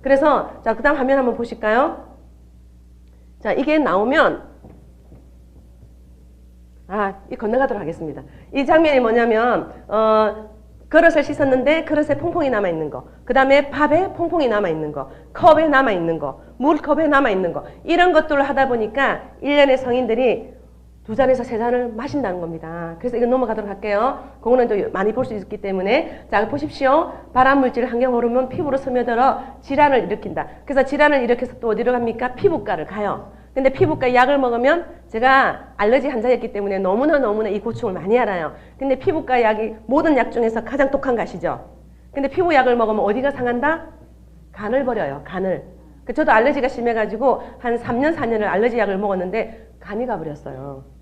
그래서 자, 그 다음 화면 한번 보실까요? 자, 이게 나오면 이 건너가도록 하겠습니다. 이 장면이 뭐냐면 그릇을 씻었는데 그릇에 퐁퐁이 남아있는 거, 그 다음에 밥에 퐁퐁이 남아있는 거, 컵에 남아있는 거, 물컵에 남아있는 거, 이런 것들을 하다 보니까 1년의 성인들이 2잔에서 3잔을 마신다는 겁니다. 그래서 이거 넘어가도록 할게요. 그거는 또 많이 볼 수 있기 때문에. 자, 보십시오. 발암물질, 환경호르몬, 피부로 스며들어 질환을 일으킨다. 그래서 질환을 일으켜서 또 어디로 갑니까? 피부과를 가요. 근데 피부과 약을 먹으면, 제가 알러지 환자였기 때문에 너무나 이 고충을 많이 알아요. 근데 피부과 약이 모든 약 중에서 가장 독한 거 아시죠? 근데 피부약을 먹으면 어디가 상한다? 간을 버려요. 간을. 저도 알러지가 심해가지고 한 3년, 4년을 알러지 약을 먹었는데 간이 가버렸어요.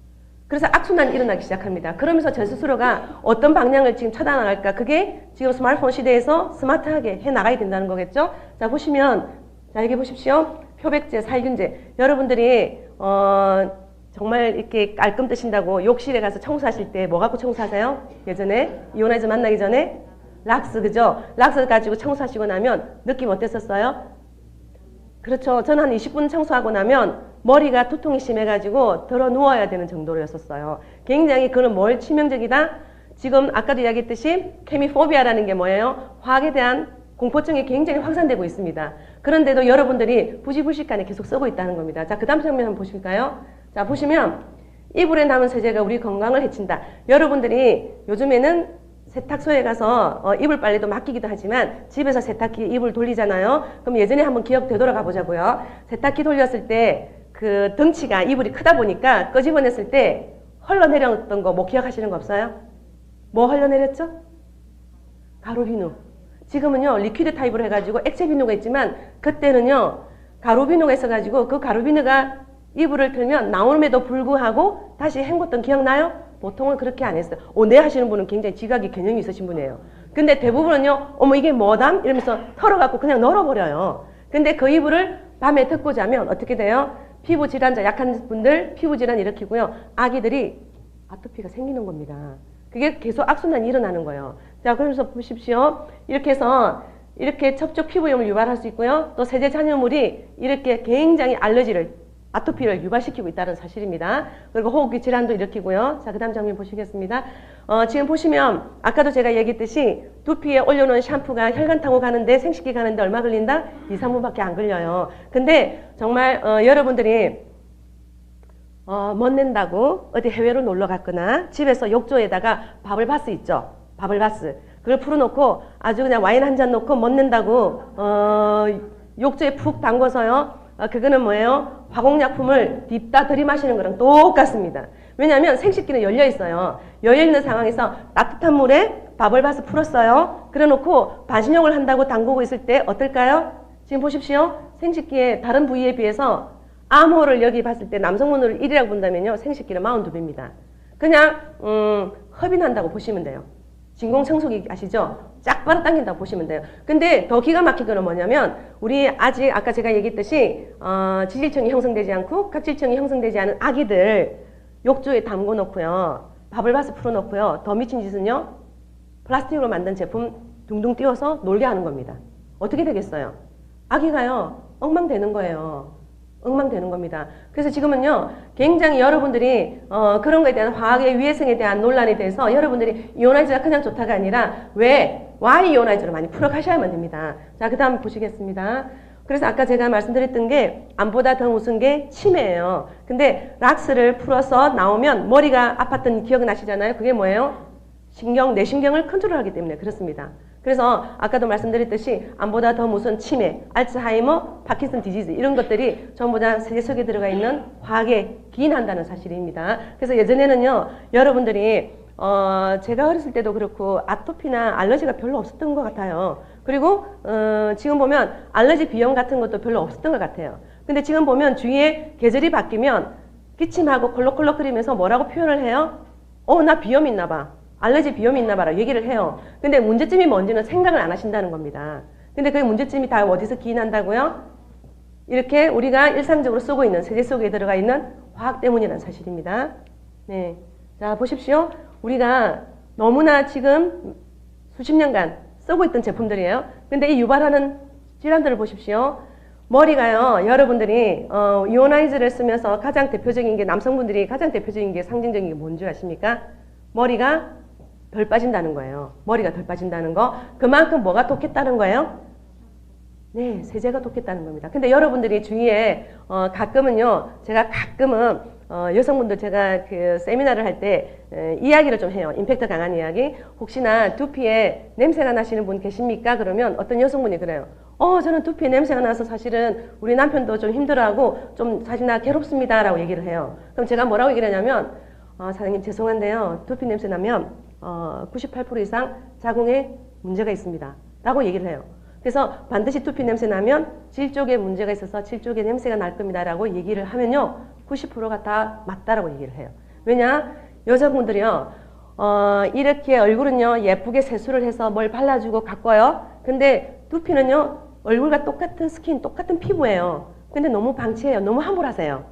그래서 악순환이 일어나기 시작합니다. 그러면서 제 스스로가 어떤 방향을 지금 쳐다나갈까? 그게 지금 스마트폰 시대에서 스마트하게 해나가야 된다는 거겠죠? 자, 보시면, 자, 여기 보십시오. 표백제, 살균제. 여러분들이, 정말 이렇게 깔끔 뜨신다고 욕실에 가서 청소하실 때 뭐 갖고 청소하세요? 예전에? 이온아이즈 만나기 전에? 락스, 그죠? 락스 가지고 청소하시고 나면 느낌 어땠었어요? 그렇죠. 저는 한 20분 청소하고 나면 머리가 두통이 심해가지고 들어 누워야 되는 정도였었어요. 굉장히 그런 뭘 치명적이다? 지금 아까도 이야기했듯이 케미포비아라는 게 뭐예요? 화학에 대한 공포증이 굉장히 확산되고 있습니다. 그런데도 여러분들이 부지불식간에 계속 쓰고 있다는 겁니다. 자, 그 다음 장면 한번 보실까요? 자, 보시면 이불에 남은 세제가 우리 건강을 해친다. 여러분들이 요즘에는 세탁소에 가서 이불 빨래도 맡기기도 하지만 집에서 세탁기 이불 돌리잖아요. 그럼 예전에 한번 기억 되돌아가 보자고요. 세탁기 돌렸을 때 그 덩치가 이불이 크다 보니까 끄집어냈을 때 흘러내렸던 거 뭐 기억하시는 거 없어요? 뭐 흘러내렸죠? 가루 비누. 지금은요 리퀴드 타입으로 해가지고 액체 비누가 있지만 그때는요 가루 비누가 있어가지고 그 가루 비누가 이불을 틀면 나옴에도 불구하고 다시 헹궜던 기억나요? 보통은 그렇게 안 했어요. 네 하시는 분은 굉장히 지각이 개념이 있으신 분이에요. 근데 대부분은요, 어머 이게 뭐담? 이러면서 털어갖고 그냥 널어버려요. 근데 그 이불을 밤에 덮고 자면 어떻게 돼요? 피부 질환자, 약한 분들 피부 질환 일으키고요. 아기들이 아토피가 생기는 겁니다. 그게 계속 악순환이 일어나는 거예요. 자, 그래서 보십시오. 이렇게 해서 이렇게 첩족 피부염을 유발할 수 있고요. 또 세제 잔여물이 이렇게 굉장히 아토피를 유발시키고 있다는 사실입니다. 그리고 호흡기 질환도 일으키고요. 자, 그 다음 장면 보시겠습니다. 지금 보시면 아까도 제가 얘기했듯이 두피에 올려놓은 샴푸가 혈관 타고 가는데 생식기 가는데 얼마 걸린다? 2, 3분밖에 안 걸려요. 근데 정말 여러분들이 멋낸다고 어디 해외로 놀러 갔거나 집에서 욕조에다가 바블바스 있죠? 바블바스. 그걸 풀어놓고 아주 그냥 와인 한 잔 놓고 멋낸다고 욕조에 푹 담궈서요. 그거는 뭐예요? 화공약품을 딥다 들이마시는 거랑 똑같습니다. 왜냐하면 생식기는 열려있어요. 열려있는 상황에서 따뜻한 물에 바블바스 풀었어요. 그래놓고 반신욕을 한다고 담그고 있을 때 어떨까요? 지금 보십시오. 생식기의 다른 부위에 비해서 암호를 여기 봤을 때 남성문호를 1이라고 본다면요. 생식기는 42배입니다. 그냥 흡인한다고 보시면 돼요. 진공청소기 아시죠? 쫙 빨아당긴다고 보시면 돼요. 근데 더 기가 막힌 거는 뭐냐면 우리 아직 아까 제가 얘기했듯이 지질층이 형성되지 않고 각질층이 형성되지 않은 아기들 욕조에 담궈 놓고요. 바블바스 풀어 놓고요. 더 미친 짓은요. 플라스틱으로 만든 제품 둥둥 띄워서 놀게 하는 겁니다. 어떻게 되겠어요? 아기가요. 엉망되는 거예요. 엉망되는 겁니다. 그래서 지금은요 굉장히 여러분들이 그런 거에 대한 화학의 위해성에 대한 논란에 대해서 여러분들이 이온아이즈가 그냥 좋다가 아니라 왜 Y 이온아이즈로 많이 풀어가셔야만 됩니다. 자, 그 다음 보시겠습니다. 그래서 아까 제가 말씀드렸던 게 암보다 더 무서운 게 치매예요. 근데 락스를 풀어서 나오면 머리가 아팠던 기억 나시잖아요. 그게 뭐예요? 뇌신경을 컨트롤하기 때문에 그렇습니다. 그래서 아까도 말씀드렸듯이 암보다 더 무서운 치매, 알츠하이머, 파킨슨 디지즈 이런 것들이 전부 다 세제 속에 들어가 있는 화학에 기인한다는 사실입니다. 그래서 예전에는요 여러분들이 제가 어렸을 때도 그렇고 아토피나 알러지가 별로 없었던 것 같아요. 그리고 지금 보면 알러지 비염 같은 것도 별로 없었던 것 같아요. 근데 지금 보면 주위에 계절이 바뀌면 기침하고 콜록콜록거리면서 뭐라고 표현을 해요? 나 비염 있나 봐. 알러지 비염이 있나 봐라 얘기를 해요. 근데 문제점이 뭔지는 생각을 안 하신다는 겁니다. 근데 그 문제점이 다 어디서 기인한다고요? 이렇게 우리가 일상적으로 쓰고 있는 세제 속에 들어가 있는 화학 때문이라는 사실입니다. 네, 자 보십시오. 우리가 너무나 지금 수십 년간 쓰고 있던 제품들이에요. 근데 이 유발하는 질환들을 보십시오. 머리가요, 여러분들이 이오나이즈를 쓰면서 가장 대표적인 게, 남성분들이 가장 대표적인 게, 상징적인 게 뭔지 아십니까? 머리가 덜 빠진다는 거예요. 머리가 덜 빠진다는 거. 그만큼 뭐가 좋겠다는 거예요? 네, 세제가 좋겠다는 겁니다. 근데 여러분들이 주위에 가끔은요, 제가 가끔은 여성분들 제가 그 세미나를 할 때 이야기를 좀 해요. 임팩트 강한 이야기. 혹시나 두피에 냄새가 나시는 분 계십니까? 그러면 어떤 여성분이 그래요. 저는 두피에 냄새가 나서 사실은 우리 남편도 좀 힘들어하고 좀 사실 나 괴롭습니다. 라고 얘기를 해요. 그럼 제가 뭐라고 얘기를 하냐면, 사장님 죄송한데요. 두피 냄새 나면 98% 이상 자궁에 문제가 있습니다. 라고 얘기를 해요. 그래서 반드시 두피 냄새 나면 질 쪽에 문제가 있어서 질 쪽에 냄새가 날 겁니다. 라고 얘기를 하면요. 90%가 다 맞다라고 얘기를 해요. 왜냐? 여자분들이요. 이렇게 얼굴은요. 예쁘게 세수를 해서 뭘 발라주고 가꿔요. 근데 두피는요. 얼굴과 똑같은 스킨, 똑같은 피부예요. 근데 너무 방치해요. 너무 함몰하세요.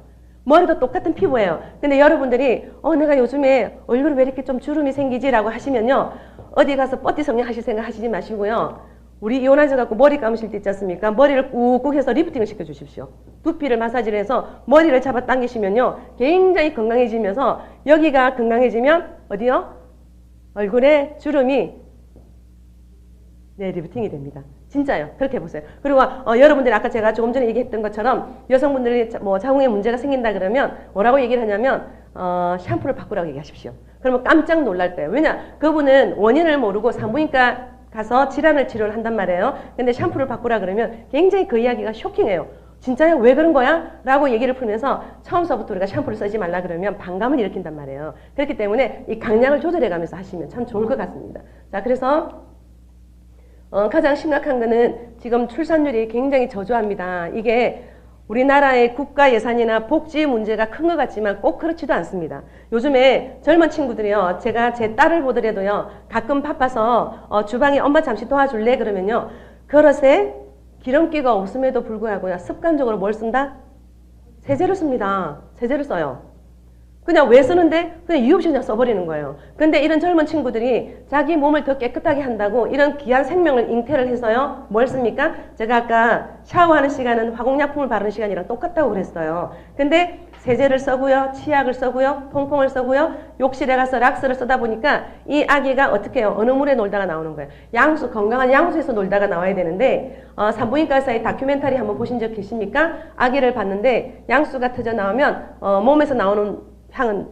머리도 똑같은 피부예요. 근데 여러분들이 내가 요즘에 얼굴에 왜 이렇게 좀 주름이 생기지? 라고 하시면요. 어디 가서 뻗디 성형 하실 생각 하시지 마시고요. 우리 이온하이저 갖고 머리 감으실 때 있지 않습니까? 머리를 꾹꾹 해서 리프팅을 시켜주십시오. 두피를 마사지를 해서 머리를 잡아 당기시면요. 굉장히 건강해지면서 여기가 건강해지면 어디요? 얼굴에 주름이 리프팅이 됩니다. 진짜요. 그렇게 해보세요. 그리고 여러분들이 아까 제가 조금 전에 얘기했던 것처럼 여성분들이 뭐 자궁에 문제가 생긴다 그러면 뭐라고 얘기를 하냐면 샴푸를 바꾸라고 얘기하십시오. 그러면 깜짝 놀랄 거예요. 왜냐? 그분은 원인을 모르고 산부인과 가서 질환을 치료를 한단 말이에요. 근데 샴푸를 바꾸라 그러면 굉장히 그 이야기가 쇼킹해요. 진짜요? 왜 그런 거야? 라고 얘기를 풀면서 처음서부터 우리가 샴푸를 쓰지 말라 그러면 반감을 일으킨단 말이에요. 그렇기 때문에 이 강약을 조절해 가면서 하시면 참 좋을 것 같습니다. 자, 그래서 가장 심각한 거는 지금 출산율이 굉장히 저조합니다. 이게 우리나라의 국가 예산이나 복지 문제가 큰 것 같지만 꼭 그렇지도 않습니다. 요즘에 젊은 친구들이요. 제가 제 딸을 보더라도요. 가끔 바빠서 주방에 엄마 잠시 도와줄래? 그러면요. 그릇에 기름기가 없음에도 불구하고요. 습관적으로 뭘 쓴다? 세제를 씁니다. 세제를 써요. 그냥 왜 쓰는데? 그냥 이유 없이 그냥 써버리는 거예요. 근데 이런 젊은 친구들이 자기 몸을 더 깨끗하게 한다고 이런 귀한 생명을 잉태를 해서요. 뭘 씁니까? 제가 아까 샤워하는 시간은 화공약품을 바르는 시간이랑 똑같다고 그랬어요. 근데 세제를 써고요. 치약을 써고요. 퐁퐁을 써고요. 욕실에 가서 락스를 쓰다 보니까 이 아기가 어떻게 해요? 어느 물에 놀다가 나오는 거예요. 양수, 건강한 양수에서 놀다가 나와야 되는데 산부인과 의사의 다큐멘터리 한번 보신 적 계십니까? 아기를 봤는데 양수가 터져 나오면 몸에서 나오는 향은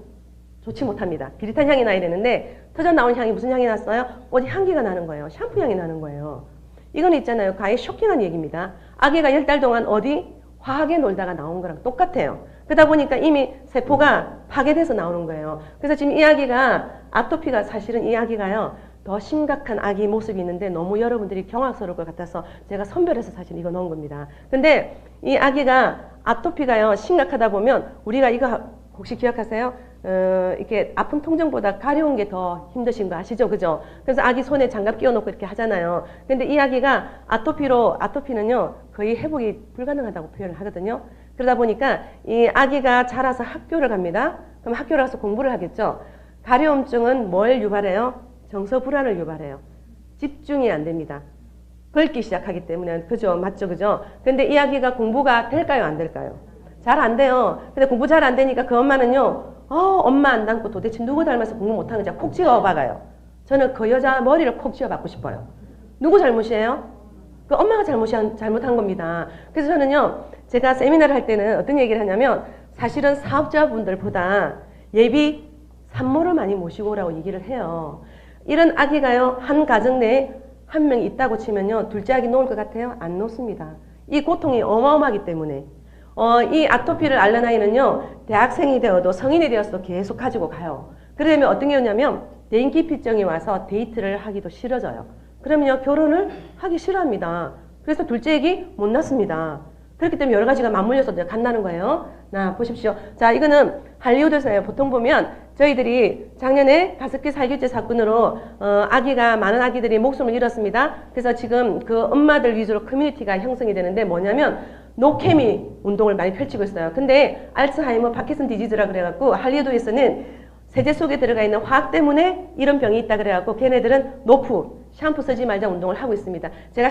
좋지 못합니다. 비릿한 향이 나야 되는데 터져 나온 향이 무슨 향이 났어요? 어디 향기가 나는 거예요. 샴푸 향이 나는 거예요. 이건 있잖아요. 가히 쇼킹한 얘기입니다. 아기가 10달 동안 어디 화학에 놀다가 나온 거랑 똑같아요. 그러다 보니까 이미 세포가 파괴돼서 나오는 거예요. 그래서 지금 이 아기가 아토피가 사실은 이 아기가요. 더 심각한 아기 모습이 있는데 너무 여러분들이 경악스러울 것 같아서 제가 선별해서 사실 이거 넣은 겁니다. 근데 이 아기가 아토피가요. 심각하다 보면 우리가 이거 혹시 기억하세요? 이렇게 아픈 통증보다 가려운 게 더 힘드신 거 아시죠? 그죠? 그래서 아기 손에 장갑 끼워놓고 이렇게 하잖아요. 근데 이 아기가 아토피는요, 거의 회복이 불가능하다고 표현을 하거든요. 그러다 보니까 이 아기가 자라서 학교를 갑니다. 그럼 학교를 가서 공부를 하겠죠? 가려움증은 뭘 유발해요? 정서 불안을 유발해요. 집중이 안 됩니다. 긁기 시작하기 때문에. 그죠? 맞죠? 그죠? 근데 이 아기가 공부가 될까요? 안 될까요? 잘 안 돼요. 근데 공부 잘 안 되니까 그 엄마는요, 엄마 안 닮고 도대체 누구 닮아서 공부 못하는 거지? 콕 찍어 박아요. 저는 그 여자 머리를 콕 찍어 받고 싶어요. 누구 잘못이에요? 그 엄마가 잘못한 겁니다. 그래서 저는요, 제가 세미나를 할 때는 어떤 얘기를 하냐면, 사실은 사업자분들보다 예비 산모를 많이 모시고 오라고 얘기를 해요. 이런 아기가요, 한 가정 내에 한 명 있다고 치면요, 둘째 아기 놓을 것 같아요? 안 놓습니다. 이 고통이 어마어마하기 때문에. 이 아토피를 앓는 아이는요, 대학생이 되어도 성인이 되어서도 계속 가지고 가요. 그러면 어떤 게 오냐면, 대인기피증이 와서 데이트를 하기도 싫어져요. 그러면요, 결혼을 하기 싫어합니다. 그래서 둘째 애기 못 낳습니다. 그렇기 때문에 여러 가지가 맞물려서 간다는 거예요. 나 보십시오. 자, 이거는 할리우드에서요. 보통 보면 저희들이 작년에 가습기 살균제 사건으로 많은 아기들이 목숨을 잃었습니다. 그래서 지금 그 엄마들 위주로 커뮤니티가 형성이 되는데 뭐냐면 노케미 운동을 많이 펼치고 있어요. 근데 알츠하이머, 파킨슨 디지즈라 그래갖고 할리우드에서는 세제 속에 들어가 있는 화학 때문에 이런 병이 있다 그래갖고 걔네들은 노프, 샴푸 쓰지 말자 운동을 하고 있습니다. 제가